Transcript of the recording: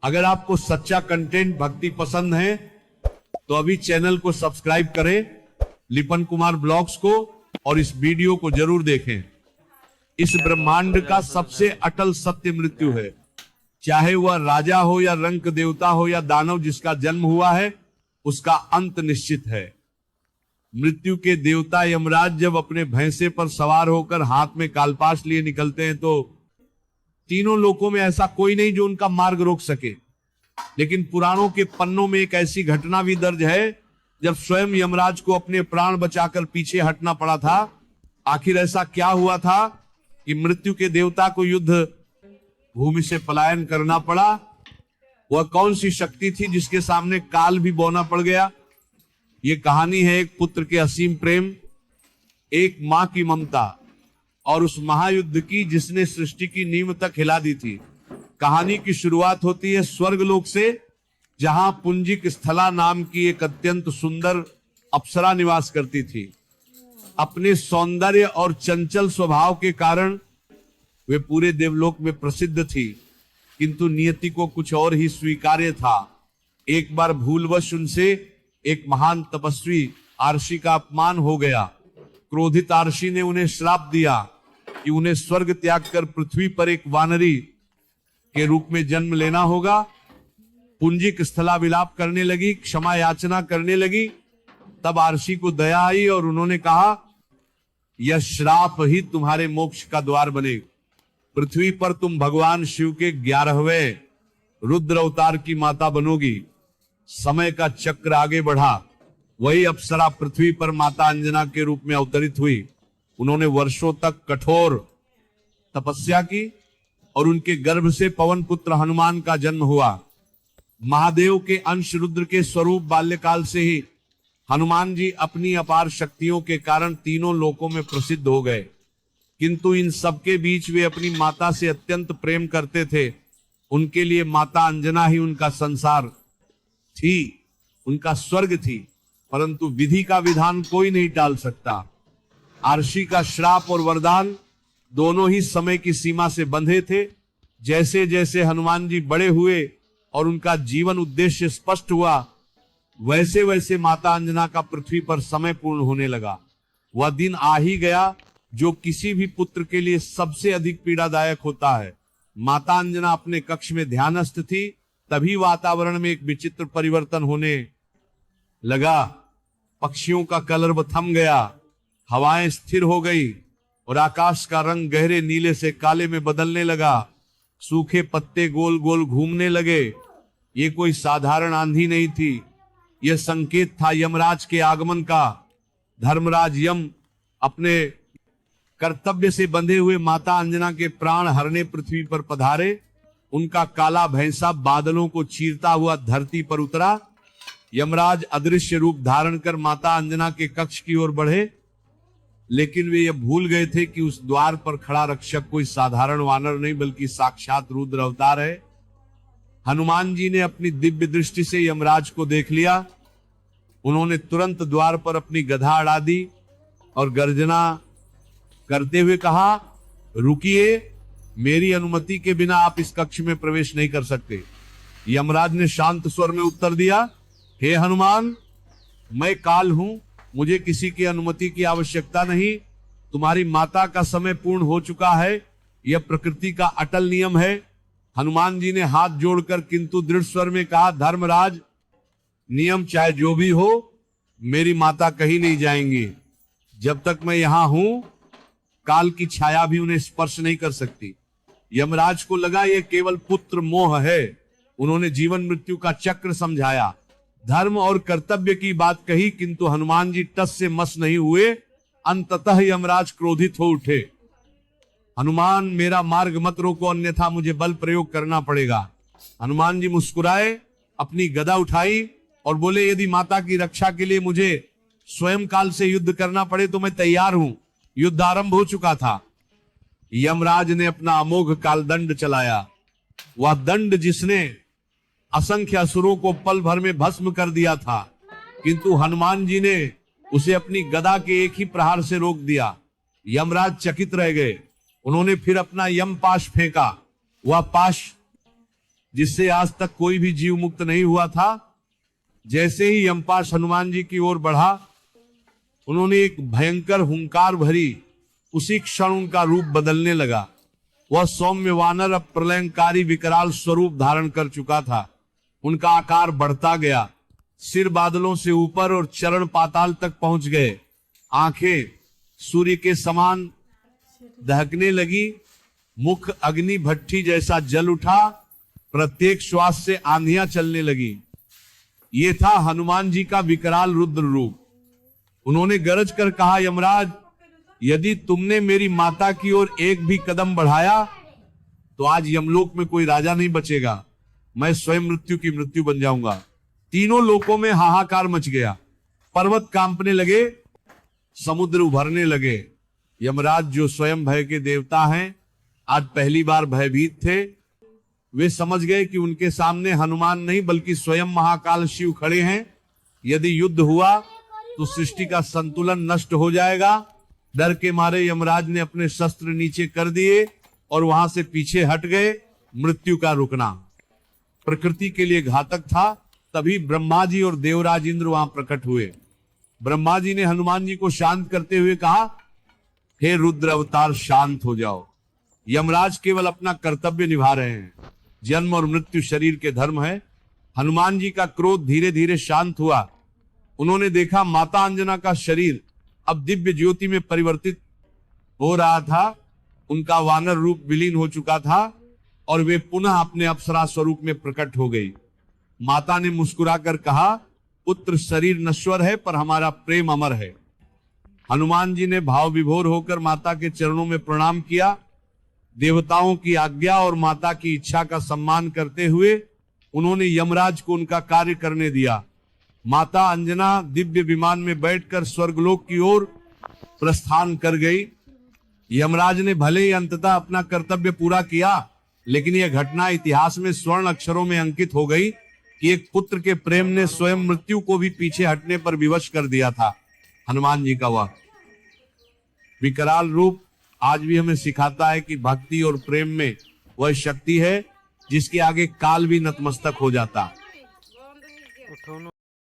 अगर आपको सच्चा कंटेंट भक्ति पसंद है तो अभी चैनल को सब्सक्राइब करें, लिपन कुमार ब्लॉग्स को, और इस वीडियो को जरूर देखें। इस ब्रह्मांड का सबसे अटल सत्य मृत्यु है। चाहे वह राजा हो या रंक देवता हो या दानव, जिसका जन्म हुआ है उसका अंत निश्चित है। मृत्यु के देवता यमराज जब अपने भैंसे पर सवार होकर हाथ में कालपाश लिए निकलते हैं तो तीनों लोकों में ऐसा कोई नहीं जो उनका मार्ग रोक सके। लेकिन पुराणों के पन्नों में एक ऐसी घटना भी दर्ज है जब स्वयं यमराज को अपने प्राण बचाकर पीछे हटना पड़ा था। आखिर ऐसा क्या हुआ था कि मृत्यु के देवता को युद्ध भूमि से पलायन करना पड़ा? वह कौन सी शक्ति थी जिसके सामने काल भी बौना पड़ गया? ये कहानी है एक पुत्र के असीम प्रेम, एक मां की ममता और उस महायुद्ध की जिसने सृष्टि की नींव तक हिला दी थी। कहानी की शुरुआत होती है स्वर्गलोक से, जहां पुंजिक स्थला नाम की एक अत्यंत सुंदर अप्सरा निवास करती थी। अपने सौंदर्य और चंचल स्वभाव के कारण वे पूरे देवलोक में प्रसिद्ध थी, किंतु नियति को कुछ और ही स्वीकार्य था। एक बार भूलवश उनसे एक महान तपस्वी आर्षि का अपमान हो गया। क्रोधित आर्षि ने उन्हें श्राप दिया कि उन्हें स्वर्ग त्याग कर पृथ्वी पर एक वानरी के रूप में जन्म लेना होगा। पुंजिक स्थला विलाप करने लगी, क्षमा याचना करने लगी। तब आर्षि को दया आई और उन्होंने कहा, यह श्राप ही तुम्हारे मोक्ष का द्वार बने। पृथ्वी पर तुम भगवान शिव के 11वें रुद्र अवतार की माता बनोगी। समय का चक्र आगे बढ़ा। वही अप्सरा पृथ्वी पर माता अंजना के रूप में अवतरित हुई। उन्होंने वर्षों तक कठोर तपस्या की और उनके गर्भ से पवन पुत्र हनुमान का जन्म हुआ। महादेव के अंश रुद्र के स्वरूप बाल्यकाल से ही हनुमान जी अपनी अपार शक्तियों के कारण तीनों लोकों में प्रसिद्ध हो गए। किंतु इन सबके बीच वे अपनी माता से अत्यंत प्रेम करते थे। उनके लिए माता अंजना ही उनका संसार थी, उनका स्वर्ग थी। परंतु विधि का विधान कोई नहीं टाल सकता। आर्षि का श्राप और वरदान दोनों ही समय की सीमा से बंधे थे। जैसे जैसे हनुमान जी बड़े हुए और उनका जीवन उद्देश्य स्पष्ट हुआ, वैसे वैसे माता अंजना का पृथ्वी पर समय पूर्ण होने लगा। वह दिन आ ही गया जो किसी भी पुत्र के लिए सबसे अधिक पीड़ादायक होता है। माता अंजना अपने कक्ष में ध्यानस्थ थी, तभी वातावरण में एक विचित्र परिवर्तन होने लगा। पक्षियों का कलरव थम गया, हवाएं स्थिर हो गई और आकाश का रंग गहरे नीले से काले में बदलने लगा। सूखे पत्ते गोल गोल घूमने लगे। ये कोई साधारण आंधी नहीं थी, यह संकेत था यमराज के आगमन का। धर्मराज यम अपने कर्तव्य से बंधे हुए माता अंजना के प्राण हरने पृथ्वी पर पधारे। उनका काला भैंसा बादलों को चीरता हुआ धरती पर उतरा। यमराज अदृश्य रूप धारण कर माता अंजना के कक्ष की ओर बढ़े, लेकिन वे ये भूल गए थे कि उस द्वार पर खड़ा रक्षक कोई साधारण वानर नहीं बल्कि साक्षात रुद्र अवतार है। हनुमान जी ने अपनी दिव्य दृष्टि से यमराज को देख लिया। उन्होंने तुरंत द्वार पर अपनी गधा अड़ा दी और गर्जना करते हुए कहा, रुकिए, मेरी अनुमति के बिना आप इस कक्ष में प्रवेश नहीं कर सकते। यमराज ने शांत स्वर में उत्तर दिया, हे हनुमान, मैं काल हूं, मुझे किसी की अनुमति की आवश्यकता नहीं। तुम्हारी माता का समय पूर्ण हो चुका है, यह प्रकृति का अटल नियम है। हनुमान जी ने हाथ जोड़कर किंतु दृढ़ स्वर में कहा, धर्मराज, नियम चाहे जो भी हो, मेरी माता कहीं नहीं जाएंगी। जब तक मैं यहां हूं, काल की छाया भी उन्हें स्पर्श नहीं कर सकती। यमराज को लगा यह केवल पुत्र मोह है। उन्होंने जीवन मृत्यु का चक्र समझाया, धर्म और कर्तव्य की बात कही, किंतु हनुमान जी टस से मस नहीं हुए। अंततः यमराज क्रोधित हो उठे। हनुमान, मेरा मार्ग मत रोको, अन्यथा मुझे बल प्रयोग करना पड़ेगा। हनुमान जी मुस्कुराए, अपनी गदा उठाई और बोले, यदि माता की रक्षा के लिए मुझे स्वयं काल से युद्ध करना पड़े तो मैं तैयार हूं। युद्ध आरंभ हो चुका था। यमराज ने अपना अमोघ काल दंड चलाया। वह दंड जिसने असंख्य असुरों को पल भर में भस्म कर दिया था, किंतु हनुमान जी ने उसे अपनी गदा के एक ही प्रहार से रोक दिया। यमराज चकित रह गए। उन्होंने फिर अपना यम पाश फेंका। वह पाश जिससे आज तक कोई भी जीव मुक्त नहीं हुआ था। जैसे ही यमपाश हनुमान जी की ओर बढ़ा, उन्होंने एक भयंकर हुंकार भरी, उसी क्षण उनका रूप बदलने लगा। वह सौम्य वानर अब प्रलयंकारी विकराल स्वरूप धारण कर चुका था। उनका आकार बढ़ता गया, सिर बादलों से ऊपर और चरण पाताल तक पहुंच गए। आंखें सूर्य के समान दहकने लगी, मुख अग्नि भट्ठी जैसा जल उठा, प्रत्येक श्वास से आंधियां चलने लगी। ये था हनुमान जी का विकराल रुद्र रूप। उन्होंने गरज कर कहा, यमराज, यदि तुमने मेरी माता की ओर एक भी कदम बढ़ाया तो आज यमलोक में कोई राजा नहीं बचेगा, मैं स्वयं मृत्यु की मृत्यु बन जाऊंगा। तीनों लोकों में हाहाकार मच गया, पर्वत कांपने लगे, समुद्र उभरने लगे। यमराज जो स्वयं भय के देवता हैं, आज पहली बार भयभीत थे। वे समझ गए कि उनके सामने हनुमान नहीं बल्कि स्वयं महाकाल शिव खड़े हैं। यदि युद्ध हुआ तो सृष्टि का संतुलन नष्ट हो जाएगा। डर के मारे यमराज ने अपने शस्त्र नीचे कर दिए और वहां से पीछे हट गए। मृत्यु का रुकना प्रकृति के लिए घातक था। तभी ब्रह्मा जी और देवराज इंद्र वहां प्रकट हुए। ब्रह्मा जी ने हनुमान जी को शांत करते हुए कहा, हे रुद्र अवतार, शांत हो जाओ। यमराज केवल अपना कर्तव्य निभा रहे हैं। जन्म और मृत्यु शरीर के धर्म है। हनुमान जी का क्रोध धीरे धीरे शांत हुआ। उन्होंने देखा माता अंजना का शरीर अब दिव्य ज्योति में परिवर्तित हो रहा था। उनका वानर रूप विलीन हो चुका था और वे पुनः अपने अप्सरा स्वरूप में प्रकट हो गई। माता ने मुस्कुराकर कहा, पुत्र शरीर नश्वर है पर हमारा प्रेम अमर है। हनुमान जी ने भाव विभोर होकर माता के चरणों में प्रणाम किया। देवताओं की आज्ञा और माता की इच्छा का सम्मान करते हुए उन्होंने यमराज को उनका कार्य करने दिया। माता अंजना दिव्य विमान में बैठकर स्वर्गलोक की ओर प्रस्थान कर गई। यमराज ने भले ही अंततः अपना कर्तव्य पूरा किया, लेकिन यह घटना इतिहास में स्वर्ण अक्षरों में अंकित हो गई कि एक पुत्र के प्रेम ने स्वयं मृत्यु को भी पीछे हटने पर विवश कर दिया था। हनुमान जी का वह विकराल रूप आज भी हमें सिखाता है कि भक्ति और प्रेम में वह शक्ति है जिसके आगे काल भी नतमस्तक हो जाता।